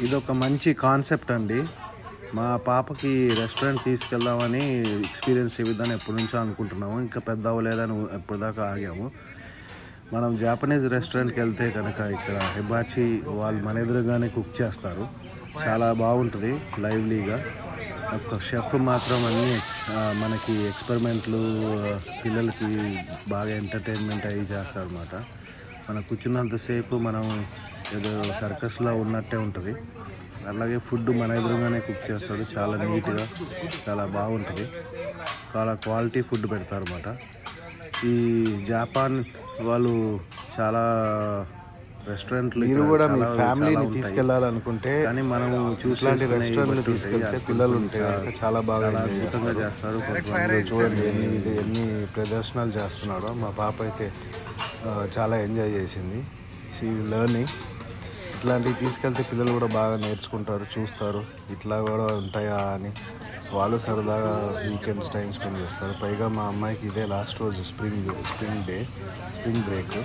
ఇదొక మంచి కాన్సెప్ట్ అండి. మా పాపకి రెస్టారెంట్ తీసుకెళ్దామని ఎక్స్పీరియన్స్ ఇవ్వద్దని ఎప్పటి నుంచో అనుకుంటున్నాము. ఇంకా పెద్ద అవ్వలేదని ఎప్పటిదాకా ఆగాము. మనం జాపనీస్ రెస్టారెంట్కి వెళ్తే కనుక ఇక్కడ హిబాచి వాళ్ళు మన ఎదురుగానే కుక్ చేస్తారు. చాలా బాగుంటుంది లైవ్లీగా. ఒక షెఫ్ మాత్రం అన్నీ మనకి ఎక్స్పెరిమెంట్లు పిల్లలకి బాగా ఎంటర్టైన్మెంట్ అయ్యి చేస్తారన్నమాట. మనం కూర్చున్నంతసేపు మనం ఏదో సర్కస్లో ఉన్నట్టే ఉంటుంది. అలాగే ఫుడ్ మన ఎదురుగానే కుక్ చేస్తాడు. చాలా నీట్గా చాలా బాగుంటుంది. చాలా క్వాలిటీ ఫుడ్ పెడతారు అన్నమాట. ఈ జపాన్ వాళ్ళు చాలా రెస్టారెంట్లు మీరు కూడా మీ ఫ్యామిలీని తీసుకెళ్లాలనుకుంటే కానీ మనం చూసినట్టు రెస్టారెంట్లు తీసుకెళ్తే పిల్లలు ఉంటే చాలా బాగా అద్భుతంగా చేస్తారు. చూడండి ఎన్ని ప్రదర్శనలు చేస్తున్నాడో. మా పాప అయితే చాలా ఎంజాయ్ చేసింది. She learning. ఇట్లాంటివి తీసుకెళ్తే పిల్లలు కూడా బాగా నేర్చుకుంటారు, చూస్తారు ఇట్లా కూడా ఉంటాయా అని. వాళ్ళు సరదాగా వీకెండ్స్ టైం స్పెండ్ చేస్తారు. పైగా మా అమ్మాయికి ఇదే లాస్ట్ రోజు స్ప్రింగ్ బ్రేక్.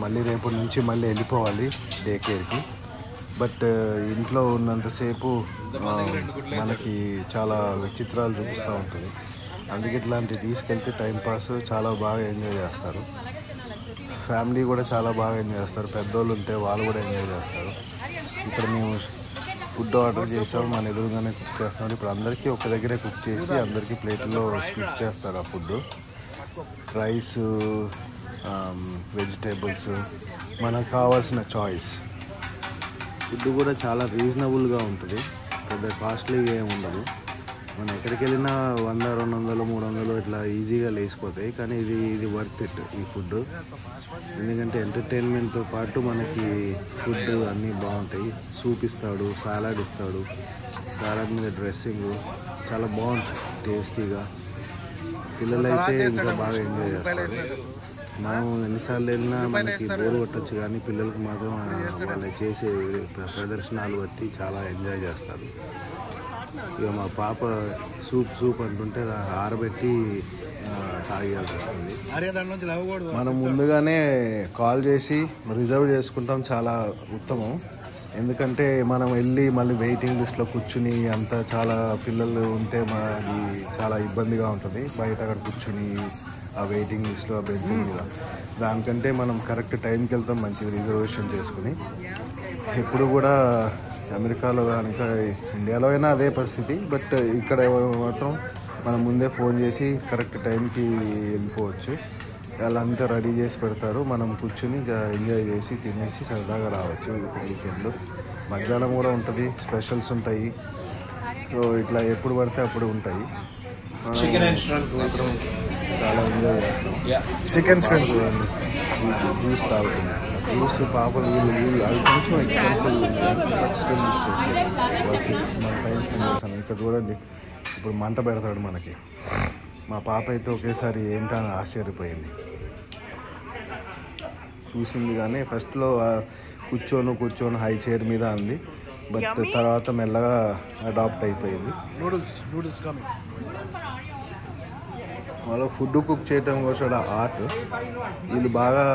మళ్ళీ రేపటి నుంచి మళ్ళీ వెళ్ళిపోవాలి డే కేర్కి. బట్ ఇంట్లో ఉన్నంతసేపు మనకి చాలా విచిత్రాలు చూపిస్తూ ఉంటుంది. అందుకే ఇట్లాంటివి తీసుకెళ్తే టైంపాస్ చాలా బాగా ఎంజాయ్ చేస్తారు. ఫ్యామిలీ కూడా చాలా బాగా ఎంజాయ్ చేస్తారు. పెద్దోళ్ళు ఉంటే వాళ్ళు కూడా ఎంజాయ్ చేస్తారు. ఇక్కడ మేము ఫుడ్ ఆర్డర్ చేసాము, మన ఎదురుగానే కుక్ చేస్తున్నాడు. ఇప్పుడు అందరికీ ఒక దగ్గరే కుక్ చేసి అందరికీ ప్లేట్లో స్ప్లిట్ చేస్తారు ఆ ఫుడ్. రైస్, వెజిటేబుల్స్, మనకు కావాల్సిన చాయిస్. ఫుడ్ కూడా చాలా రీజనబుల్గా ఉంటుంది. పెద్ద కాస్ట్లీగా ఏమి ఉండదు. మనం ఎక్కడికి వెళ్ళినా 100, 200, 300 ఇట్లా ఈజీగా లేచిపోతాయి. కానీ ఇది వర్త్ ఇట్ ఈ ఫుడ్. ఎందుకంటే ఎంటర్టైన్మెంట్తో పాటు మనకి ఫుడ్ అన్నీ బాగుంటాయి. సూప్ ఇస్తాడు, సాలాడ్ ఇస్తాడు. సాలాడ్ మీద డ్రెస్సింగ్ చాలా బాగుంటుంది, టేస్టీగా. పిల్లలైతే ఇంకా బాగా ఎంజాయ్ చేస్తారు. మనం ఎన్నిసార్లు వెళ్ళినా మనకి బోరు కొట్టచ్చు, కానీ పిల్లలకి మాత్రం వాళ్ళు చేసే ప్రదర్శనలు బట్టి చాలా ఎంజాయ్ చేస్తారు. ఇక మా పాప సూప్ అంటుంటే ఆరబెట్టి తాగేయాల్సి వస్తుంది. మనం ముందుగానే కాల్ చేసి రిజర్వ్ చేసుకుంటాం, చాలా ఉత్తమం. ఎందుకంటే మనం వెళ్ళి మళ్ళీ వెయిటింగ్ లిస్ట్లో కూర్చుని అంతా చాలా పిల్లలు ఉంటే అది చాలా ఇబ్బందిగా ఉంటుంది. బయట అక్కడ కూర్చుని ఆ వెయిటింగ్ లిస్ట్లో ఆ బెంచ్ మీద. దానికంటే మనం కరెక్ట్ టైంకి వెళ్తాం, మంచిది రిజర్వేషన్ చేసుకుని. ఎప్పుడు కూడా అమెరికాలో కనుక, ఇండియాలో అయినా అదే పరిస్థితి. బట్ ఇక్కడ మాత్రం మనం ముందే ఫోన్ చేసి కరెక్ట్ టైంకి వెళ్ళిపోవచ్చు. వాళ్ళంతా రెడీ చేసి పెడతారు. మనం కూర్చుని ఎంజాయ్ చేసి తినేసి సరదాగా రావచ్చు. వీకెండ్లో మధ్యాహ్నం కూడా ఉంటుంది, స్పెషల్స్ ఉంటాయి. సో ఇట్లా ఎప్పుడు పడితే అప్పుడు ఉంటాయి. మాత్రం చాలా ఎంజాయ్ చేస్తాం. చికెన్ స్ట్రింగ్ చూడండి, జ్యూస్ తాగుతుంది. జ్యూస్ పాపలు వీళ్ళు అది కొంచెం expensive, but still it's okay. మన టైం స్పెండ్ చేస్తాను. ఇక్కడ చూడండి, ఇప్పుడు మంట పెడతాడు మనకి. మా పాప అయితే ఒకేసారి ఏంటని ఆశ్చర్యపోయింది. చూసింది కానీ ఫస్ట్లో కూర్చోను హై చైర్ మీద అంది. బట్ తర్వాత మెల్లగా అడాప్ట్ అయిపోయింది. నూడిల్స్ వాళ్ళు ఫుడ్ కుక్ చేయటం కూడా ఆర్ట్. వీళ్ళు బాగా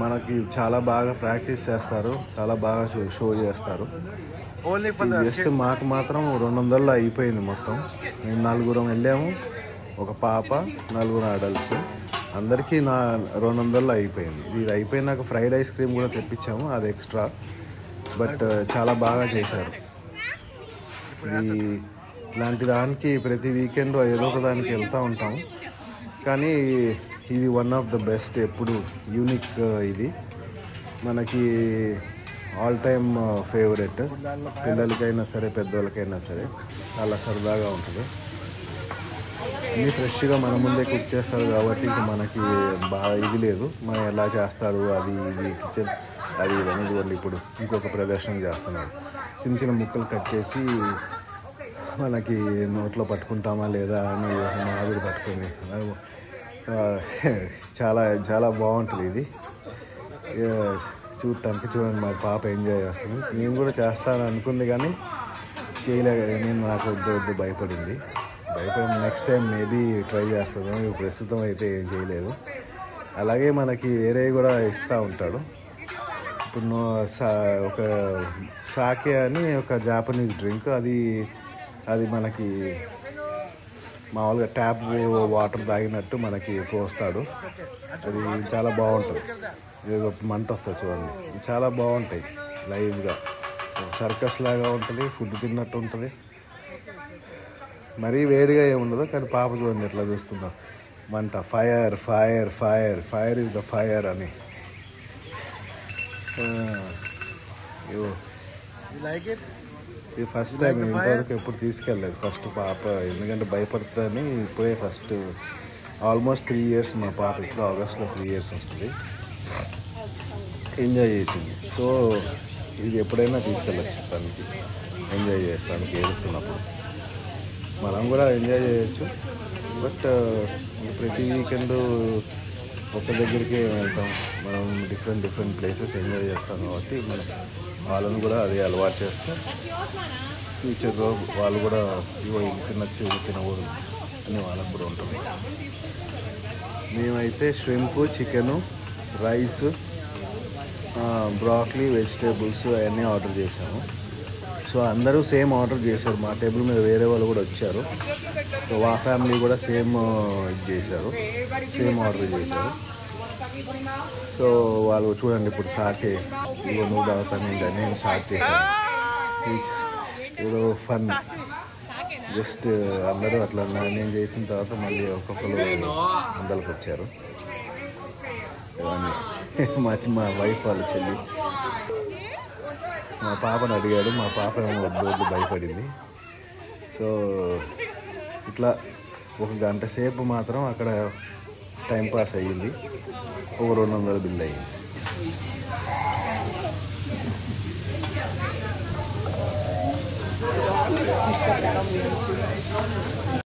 మనకి చాలా బాగా ప్రాక్టీస్ చేస్తారు, చాలా బాగా షో చేస్తారు. జస్ట్ మాకు మాత్రం 200లో అయిపోయింది మొత్తం. మేము 4 వెళ్ళాము, ఒక పాప, 4 అడల్ట్స్. అందరికీ 200లో అయిపోయింది. ఇది అయిపోయినాక ఫ్రైడ్ ఐస్ క్రీమ్ కూడా తెప్పించాము, అది ఎక్స్ట్రా. బట్ చాలా బాగా చేశారు. ఇలాంటి దానికి ప్రతి వీకెండ్ ఏదో ఒక దానికి వెళ్తూ ఉంటాము. కానీ ఇది వన్ ఆఫ్ ద బెస్ట్, ఎప్పుడు యూనిక్. ఇది మనకి ఆల్ టైమ్ ఫేవరెట్. పిల్లలకైనా సరే పెద్దవాళ్ళకైనా సరే చాలా సరదాగా ఉంటుంది. అన్నీ ఫ్రెష్గా మన ముందే కుక్ చేస్తారు కాబట్టి ఇంకా మనకి బాగా ఇది లేదు, మనం ఎలా చేస్తారు అది ఇది కిచెన్ అది ఇవన్నీ. ఇప్పుడు ఇంకొక ప్రదర్శన చేస్తున్నారు. చిన్న ముక్కలు కట్ చేసి మనకి నోట్లో పట్టుకుంటామా లేదా అని ఆవిరి పట్టుకుంది. చాలా చాలా బాగుంటుంది ఇది చూడటానికి. చూడండి, మా పాప ఎంజాయ్ చేస్తుంది. నేను కూడా చేస్తాను అనుకుంది కానీ చేయలేదు. నేను నాకు వద్దు భయపడింది. నెక్స్ట్ టైం మేబీ ట్రై చేస్తాను. ప్రస్తుతం అయితే ఏం చేయలేదు. అలాగే మనకి వేరే కూడా ఇస్తూ ఉంటాడు. ఇప్పుడు ఒక సాకే అని ఒక జాపనీస్ డ్రింక్, అది మనకి మామూలుగా ట్యాప్ వాటర్ తాగినట్టు మనకి పోస్తాడు. అది చాలా బాగుంటుంది. ఇది మంట వస్తుంది చూడండి. ఇది చాలా బాగుంటాయి లైవ్గా. సర్కస్ లాగా ఉంటుంది, ఫుడ్ తిన్నట్టు ఉంటుంది. మరీ వేడిగా ఏముండదు, కానీ పాప చూడండి ఎట్లా చూస్తుందో. మంట fire fire fire fire is the fire అని. ఇది ఫస్ట్ టైం, ఇంతవరకు ఎప్పుడు తీసుకెళ్ళలేదు. ఫస్ట్ పాప ఎందుకంటే భయపడుతుందని ఇప్పుడే ఫస్ట్. ఆల్మోస్ట్ 3 years మా పాప, ఇప్పుడు ఆగస్ట్లో 3 years వస్తుంది. ఎంజాయ్ చేసింది. సో ఇది ఎప్పుడైనా తీసుకెళ్ళచ్చు తనకి, ఎంజాయ్ చేస్తానికి ఏడుస్తున్నప్పుడు. మనం కూడా ఎంజాయ్ చేయొచ్చు, బట్ ప్రతి వీకెండ్ ఒక దగ్గరికి వెళ్తాం. మనం డిఫరెంట్ ప్లేసెస్ ఎంజాయ్ చేస్తాం కాబట్టి మనం వాళ్ళని కూడా అదే అలవాటు చేస్తే ఫ్యూచర్లో వాళ్ళు కూడా ఇవో ఇది తినచ్చు, ఇది తినకూడదు అని వాళ్ళకు కూడా ఉంటుంది. మేమైతే shrimp, chicken, rice, broccoli, vegetables అవన్నీ ఆర్డర్ చేసాము. సో అందరూ సేమ్ ఆర్డర్ చేశారు. మా టేబుల్ మీద వేరే వాళ్ళు కూడా వచ్చారు. సో మా ఫ్యామిలీ కూడా సేమ్ ఇది చేశారు, సేమ్ ఆర్డర్ చేశారు. సో వాళ్ళు చూడండి ఇప్పుడు సాకే ఇగో నువ్వు తాగుతాను ఇంకా నేను స్టార్ట్ చేశాను. ఏదో ఫన్, జస్ట్ అందరూ అట్లా నేను చేసిన తర్వాత మళ్ళీ ఒక్కొక్కరు అందరికి వచ్చారు. ఇవన్నీ మా వైఫ్ వాళ్ళ చెల్లి. మా పాపను అడిగాడు, మా పాప ఏమో వద్దు భయపడింది. సో ఇట్లా ఒక గంట సేపు మాత్రం అక్కడ టైంపాస్ అయ్యింది. ఒక 200 బిల్ అయ్యింది.